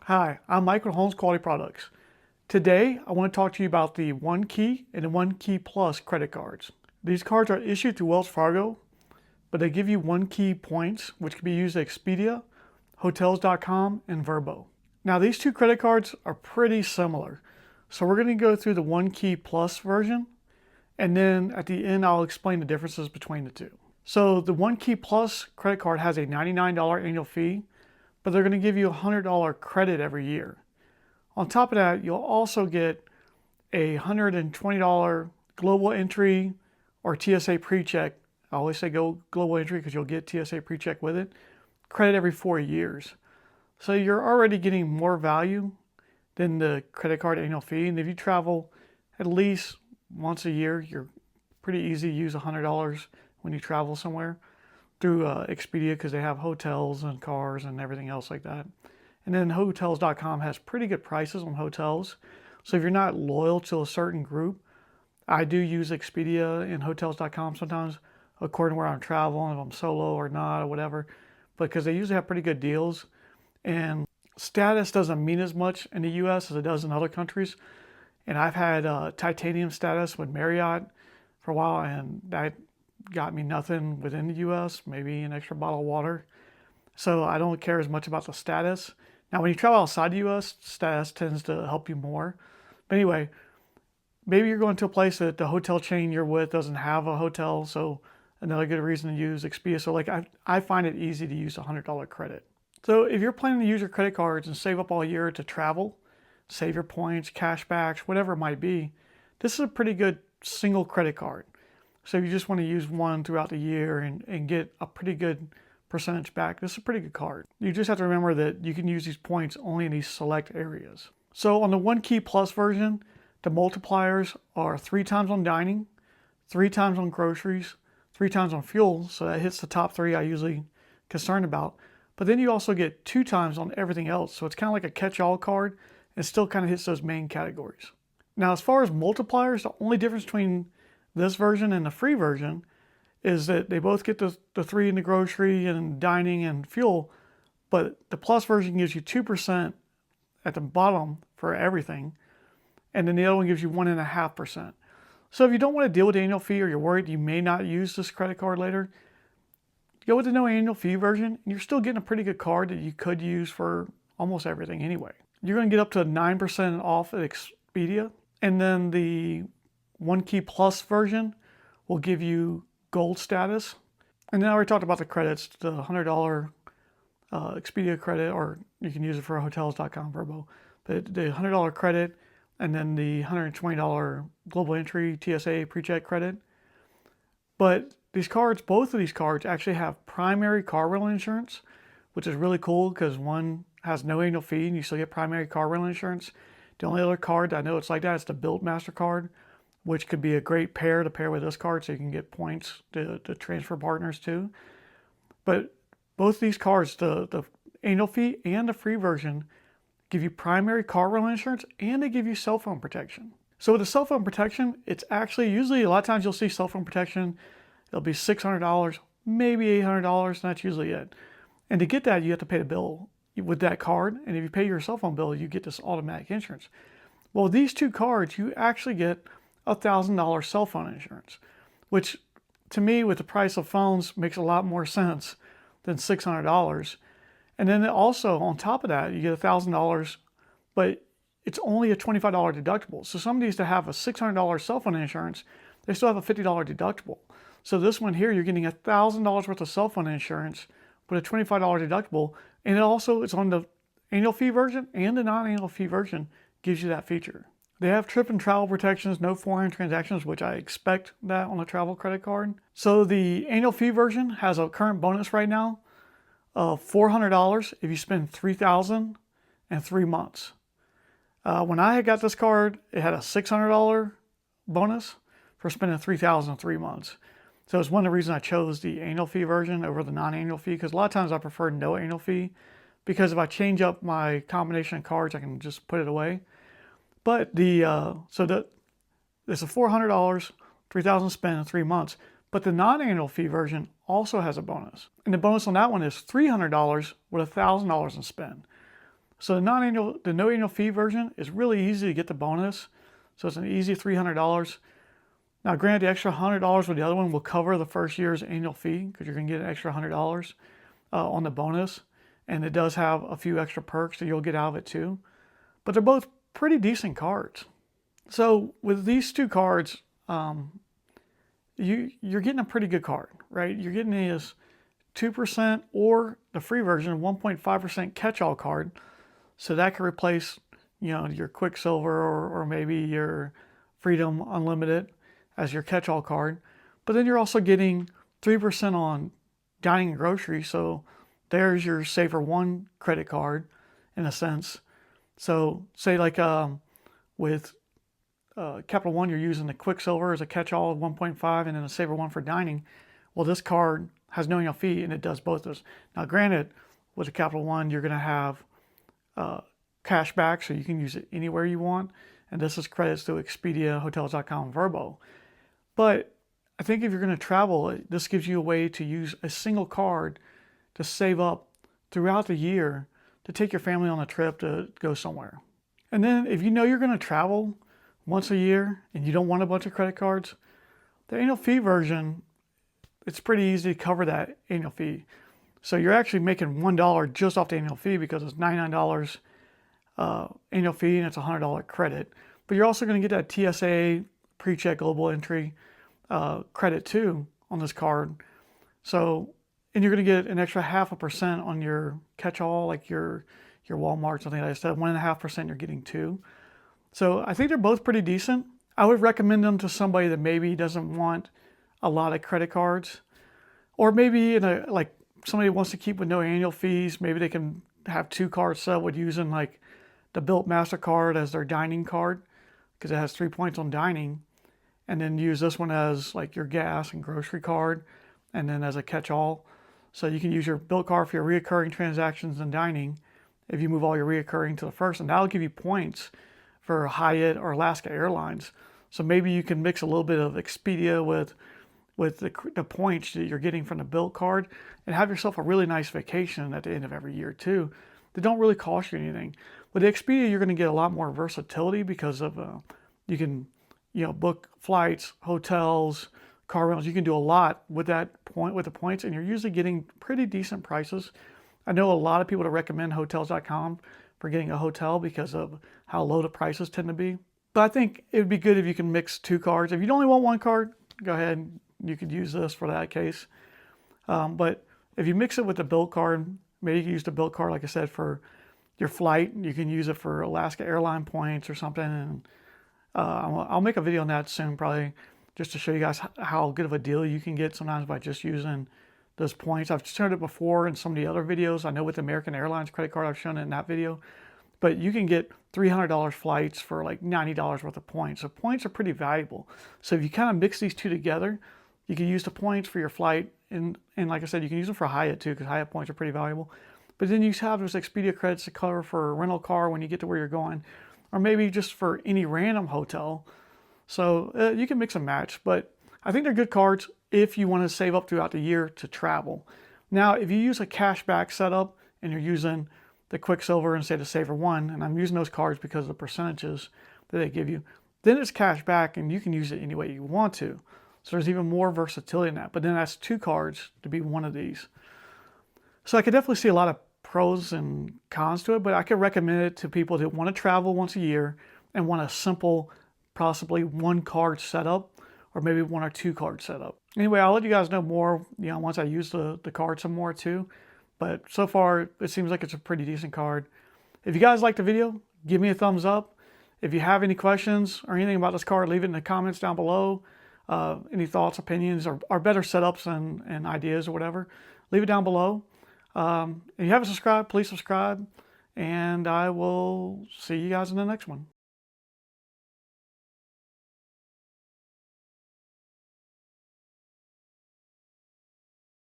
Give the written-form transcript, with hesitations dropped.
Hi, I'm Mike with Holmes Quality Products. Today, I want to talk to you about the One Key and the One Key Plus credit cards. These cards are issued through Wells Fargo, but they give you One Key points, which can be used at Expedia, Hotels.com, and Vrbo. Now, these two credit cards are pretty similar. So we're going to go through the One Key Plus version, and then at the end, I'll explain the differences between the two. So the One Key Plus credit card has a $99 annual fee, but they're going to give you a $100 credit every year. On top of that, you'll also get a $120 global entry or TSA pre-check. I always say go global entry because you'll get TSA pre-check with it. Credit every 4 years. So you're already getting more value than the credit card annual fee. And if you travel at least once a year, you're pretty easy to use $100 when you travel somewhere through Expedia because they have hotels and cars and everything else like that. And then Hotels.com has pretty good prices on hotels. So if you're not loyal to a certain group, I do use Expedia and Hotels.com sometimes according to where I'm traveling, if I'm solo or not or whatever, because they usually have pretty good deals. And status doesn't mean as much in the US as it does in other countries. And I've had titanium status with Marriott for a while, and that got me nothing within the US, maybe an extra bottle of water. So I don't care as much about the status. Now, when you travel outside the US, status tends to help you more. But anyway, maybe you're going to a place that the hotel chain you're with doesn't have a hotel, so another good reason to use Expedia. So like I find it easy to use a $100 credit. So if you're planning to use your credit cards and save up all year to travel, save your points, cashbacks, whatever it might be, this is a pretty good single credit card. So if you just want to use one throughout the year and get a pretty good percentage back, this is a pretty good card. You just have to remember that you can use these points only in these select areas. So on the One Key Plus version, the multipliers are 3 times on dining, 3 times on groceries, 3 times on fuel. So that hits the top 3 I usually concerned about. But then you also get 2 times on everything else. So it's kind of like a catch-all card and still kind of hits those main categories. Now, as far as multipliers, the only difference between this version and the free version is that they both get the 3 in the grocery and dining and fuel, but the plus version gives you 2% at the bottom for everything, and then the other one gives you 1.5%. So if you don't want to deal with the annual fee or you're worried you may not use this credit card later, go with the no annual fee version, and you're still getting a pretty good card that you could use for almost everything anyway. You're going to get up to 9% off at Expedia, and then the One Key Plus version will give you gold status. And then I already talked about the credits, the $100 Expedia credit, or you can use it for Hotels.com, Vrbo. But the $100 credit and then the $120 global entry TSA pre-check credit. But these cards, both of these cards actually have primary car rental insurance, which is really cool because one has no annual fee and you still get primary car rental insurance. The only other card that I know it's like that is the Bilt MasterCard, which could be a great pair to pair with this card so you can get points to transfer partners to. But both these cards, the annual fee and the free version, give you primary car rental insurance and they give you cell phone protection. So with the cell phone protection, it's actually usually a lot of times you'll see cell phone protection, it'll be $600, maybe $800, and that's usually it. And to get that, you have to pay the bill with that card. And if you pay your cell phone bill, you get this automatic insurance. Well, with these two cards, you actually get $1,000 cell phone insurance, which to me, with the price of phones, makes a lot more sense than $600. And then also on top of that, you get $1,000, but it's only a $25 deductible. So somebody needs to have a $600 cell phone insurance, they still have a $50 deductible. So this one here, you're getting $1,000 worth of cell phone insurance with a $25 deductible. And it also, it's on the annual fee version and the non-annual fee version gives you that feature. They have trip and travel protections, no foreign transactions, which I expect that on a travel credit card. So the annual fee version has a current bonus right now of $400 if you spend $3,000 in 3 months. When I got this card, it had a $600 bonus for spending $3,000 in 3 months. So it's one of the reasons I chose the annual fee version over the non-annual fee, because a lot of times I prefer no annual fee, because if I change up my combination of cards, I can just put it away. But it's a $400, $3,000 spent in 3 months. But the non-annual fee version also has a bonus. And the bonus on that one is $300 with $1,000 in spend. So the no annual fee version is really easy to get the bonus. So it's an easy $300. Now, granted, the extra $100 with the other one will cover the first year's annual fee because you're going to get an extra $100 on the bonus. And it does have a few extra perks that you'll get out of it too. But they're both pretty decent cards. So with these two cards, you're getting a pretty good card, right? You're getting is 2% or the free version, 1.5% catch-all card. So that could replace, your Quicksilver or maybe your Freedom Unlimited as your catch-all card. But then you're also getting 3% on dining and grocery. So there's your Saver One credit card in a sense. So say like with Capital One, you're using the Quicksilver as a catch-all of 1.5 and then a Saver One for dining. Well, this card has no annual fee and it does both those. Now, granted, with the Capital One, you're going to have cash back, so you can use it anywhere you want. And this is credits to Expedia, Hotels.com, Vrbo. But I think if you're going to travel, this gives you a way to use a single card to save up throughout the year to take your family on a trip to go somewhere. And then if you know you're going to travel once a year and you don't want a bunch of credit cards, the annual fee version, it's pretty easy to cover that annual fee. So you're actually making $1 just off the annual fee because it's $99 annual fee and it's a $100 credit. But you're also going to get that TSA pre-check global entry credit too on this card. So, and you're going to get an extra 0.5% on your catch-all, like your Walmart, something like that. 1.5% you're getting too. So I think they're both pretty decent. I would recommend them to somebody that maybe doesn't want a lot of credit cards, or maybe like somebody wants to keep with no annual fees. Maybe they can have two cards set with using like the Bilt MasterCard as their dining card because it has 3 points on dining, and then use this one as like your gas and grocery card, and then as a catch-all. So you can use your Bilt card for your reoccurring transactions and dining if you move all your reoccurring to the first, and that'll give you points for Hyatt or Alaska Airlines. So maybe you can mix a little bit of Expedia with the points that you're getting from the Bilt card and have yourself a really nice vacation at the end of every year too. They don't really cost you anything. With the Expedia, you're going to get a lot more versatility because of you can book flights, hotels, car rentals. You can do a lot with the points, and you're usually getting pretty decent prices. I know a lot of people that recommend Hotels.com for getting a hotel because of how low the prices tend to be. But I think it would be good if you can mix two cards. If you only want one card, go ahead. You could use this for that case. But if you mix it with the Bilt card, maybe you can use the Bilt card, like I said, for your flight. You can use it for Alaska Airline points or something. And I'll make a video on that soon, probably, just to show you guys how good of a deal you can get sometimes by just using those points. I've shown it before in some of the other videos. I know with the American Airlines credit card, I've shown it in that video. But you can get $300 flights for like $90 worth of points. So points are pretty valuable. So if you kind of mix these two together, you can use the points for your flight. And like I said, you can use them for Hyatt too, because Hyatt points are pretty valuable. But then you have those Expedia credits to cover for a rental car when you get to where you're going, or maybe just for any random hotel. So you can mix and match. But I think they're good cards if you want to save up throughout the year to travel. Now, if you use a cashback setup and you're using the Quicksilver instead of Saver One, and I'm using those cards because of the percentages that they give you, then it's cash back and you can use it any way you want to. So there's even more versatility in that. But then that's two cards to be one of these. So I could definitely see a lot of pros and cons to it, but I could recommend it to people that want to travel once a year and want a simple, possibly one card setup, or maybe one or two card setup. Anyway, I'll let you guys know more, once I use the card some more too. But so far, it seems like it's a pretty decent card. If you guys liked the video, give me a thumbs up. If you have any questions or anything about this card, leave it in the comments down below. Any thoughts, opinions, or better setups and ideas or whatever, leave it down below. If you haven't subscribed, please subscribe. And I will see you guys in the next one.